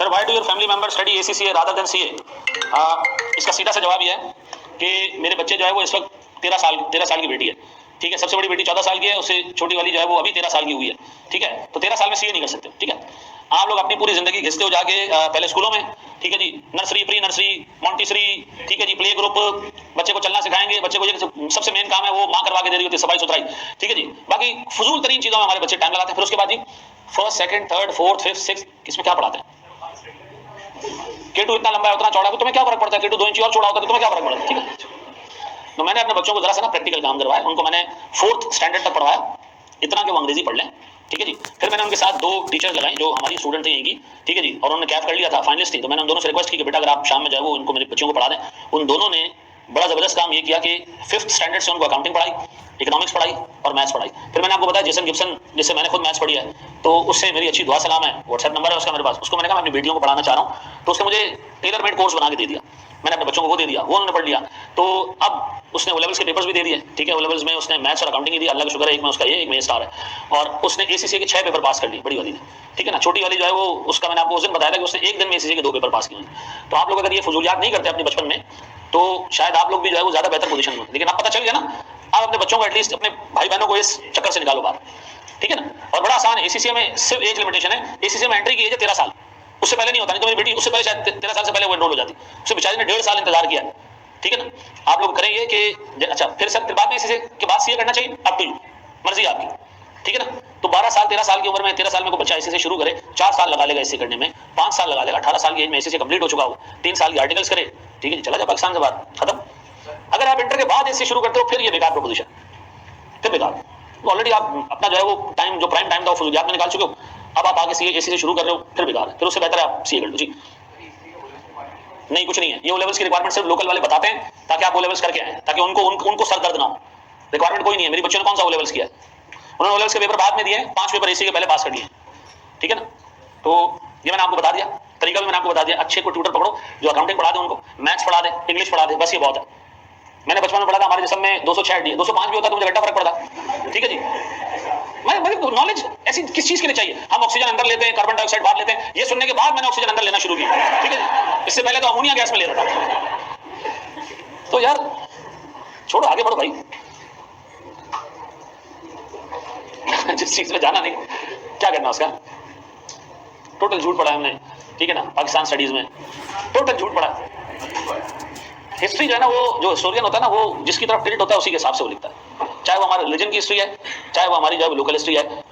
Sir why do your family member study ACCA rather than CA? इसका सीधा सा जवाब यह है कि मेरे बच्चे जो है वो इस वक्त 13 साल की बेटी है, ठीक है, सबसे बड़ी बेटी 14 साल की है, उससे छोटी वाली जो है वो अभी 13 साल की हुई है, ठीक है, तो 13 साल में सीए नहीं कर सकते, ठीक है। आप लोग अपनी पूरी जिंदगी घिसते हो जाके पहले स्कूलों में, ठीक है जी, नर्सरी, प्री नर्सरी, मॉन्टेसरी, ठीक है जी, प्ले ग्रुप, बच्चे को चलना सिखाएंगे, बच्चे को ये सबसे मेन काम है वो माँ करवा के दे रही होती है सफाई सुथराई, ठीक है जी, बाकी फजूल तरीन चीजों में हमारे बच्चे टाइम लगाते हैं। फिर उसके बाद जी first second third fourth fifth six इसमें क्या पढ़ाते हैं? केटू इतना लंबा है उतना चौड़ा है, तुम्हें क्या फर्क पड़ता है? केटू 2 इंच और चौड़ा होता है तो तुम्हें क्या फर्क पड़ता है? ठीक है, तो मैंने अपने बच्चों को जरा सा ना प्रैक्टिकल काम करवाया, उनको मैंने 4th स्टैंडर्ड तक पढ़वाया, इतना कि वो अंग्रेजी पढ़ लें, ठीक है जी। फिर मैंने उनके साथ 2 टीचर्स लगाई जो हमारी स्टूडेंट थी यहीं की, ठीक है जी, और उन्होंने कैफ कर लिया था, फाइनलिस्ट थी, तो मैंने उन दोनों से रिक्वेस्ट की कि बेटा अगर आप शाम में जो है वो इनको मेरे बच्चों को पढ़ा दें। उन दोनों ने बड़ा जबरदस्त काम ये किया कि 5th स्टैंडर्ड से उनको अकाउंटिंग पढ़ाई, इकोनॉमिक्स पढ़ाई और मैथ्स पढ़ाई। फिर मैंने आपको बताया जेसन गिब्सन, जिससे मैंने खुद मैथ्स पढ़ी है, तो उससे मेरी अच्छी दुआ सलाम है, व्हाट्सएप नंबर है उसका मेरे पास, उसको मैंने कहा मैं अपनी बेटियों को पढ़ाना चाह रहा हूँ, तो उसने मुझे टेलर मेड कोर्स बना के दे दिया, मैंने अपने बच्चों को वो दे दिया, वो उन्होंने पढ़ लिया। तो अब उसने ओ लेवल्स के पेपर्स भी दे दिए, ठीक है, ओ लेवल्स में उसने मैथ्स और अकाउंटिंग दिया, अल्लाह का शुक्र है, एक में उसका ये एक में स्टार है, और उसने एसीसी के 6 पेपर पास कर लिए बड़ी वाली ने, ठीक है ना। छोटी वाली जो है वो उसका मैंने आपको उस दिन बताया था कि उसने एक दिन में एसीसी के 2 पेपर पास किए। तो आप लोग अगर ये फजूलियात नहीं करते अपने बचपन में तो शायद आप लोग भी जो है वो ज्यादा बेहतर पोजीशन में होते, लेकिन आप पता चल गया ना, आप अपने बच्चों को एटलीस्ट अपने भाई बहनों को इस चक्कर से निकालो बाहर, ठीक है ना। और बड़ा आसान है, एसीसी में सिर्फ एज लिमिटेशन है, एसीसी में एंट्री की एज है 13 साल, उससे पहले नहीं होता, नहीं तो मेरी बेटी उससे पहले शायद 13 साल से पहले वो एनरोल हो जाती, उससे बेचारी ने 1.5 साल इंतजार किया, ठीक है ना। आप लोग करेंगे कि अच्छा फिर सर बाद में एसीसी के बाद सीए करना चाहिए, अप टू यू, मर्जी आपकी, ठीक है ना। तो 12 साल 13 साल की उम्र में 13 साल में कोई बच्चा एसीसी शुरू करे, 4 साल लगा लेगा एसीसी करने में, 5 साल लगा लेगा, 18 साल की एज में एसीसी कंप्लीट हो चुका हो, 3 साल की आर्टिकल्स करे, ठीक है, चला जाए पाकिस्तान से बाहर, खत्म। अगर आप इंटर के बाद एसीसी शुरू करते हो फिर ये बेकार प्रोपोजिशन, फिर बेकार, ऑलरेडी आप अपना जो है वो टाइम जो प्राइम टाइम था वो फजूलियात में निकाल चुके हो, अब आप आगे सीए एसीसी शुरू कर रहे हो, फिर बेकार है, फिर उससे बेहतर है आप सीए कर लो जी। नहीं कुछ नहीं है, ये ओ लेवल्स की रिक्वायरमेंट सिर्फ लोकल वाले बताते हैं ताकि आप ओ लेवल्स करके आए, ताकि उनको सर दर्द ना हो। रिक्वायरमेंट कोई नहीं है, मेरी बच्चों ने कौन सा ओ लेवल्स किया है, उन्होंने ओ लेवल्स के पेपर बाद में दिए, 5 पेपर एसी के पहले पास कर लिए, ठीक है ना। तो ये मैंने आपको बता दिया, तरीका भी मैंने आपको बता दिया, अच्छे को ट्यूटर पकड़ो जो अकाउंटिंग पढ़ा दे, उनको मैथ्स पढ़ा दे, इंग्लिश पढ़ा दे, बस ये बहुत है। मैंने बचपन में पढ़ा था, हमारे जिस्म में 206 डी 205 भी होता तो मुझे घंटा फर्क पड़ता, ठीक है जी। मैं नॉलेज ऐसी किस चीज के लिए चाहिए? हम ऑक्सीजन अंदर लेते हैं, कार्बन डाइऑक्साइड बाहर लेते हैं, ये सुनने के बाद मैंने ऑक्सीजन अंदर लेना शुरू किया, ठीक है जी। इससे पहले तो अमोनिया गैस में ले रहा था। तो यार छोड़ो, आगे बढ़ो भाई, जिस चीज में जाना नहीं क्या करना उसका, टोटल झूठ पढ़ा है हमने, ठीक है ना। पाकिस्तान स्टडीज में टोटल झूठ पढ़ा। हिस्ट्री जो है ना, वो जो हिस्टोरियन होता है ना, वो जिसकी तरफ क्रेडिट होता है उसी के हिसाब से वो लिखता है, चाहे वो हमारे रिलीजन की हिस्ट्री है, चाहे वो हमारी जो है लोकल हिस्ट्री है,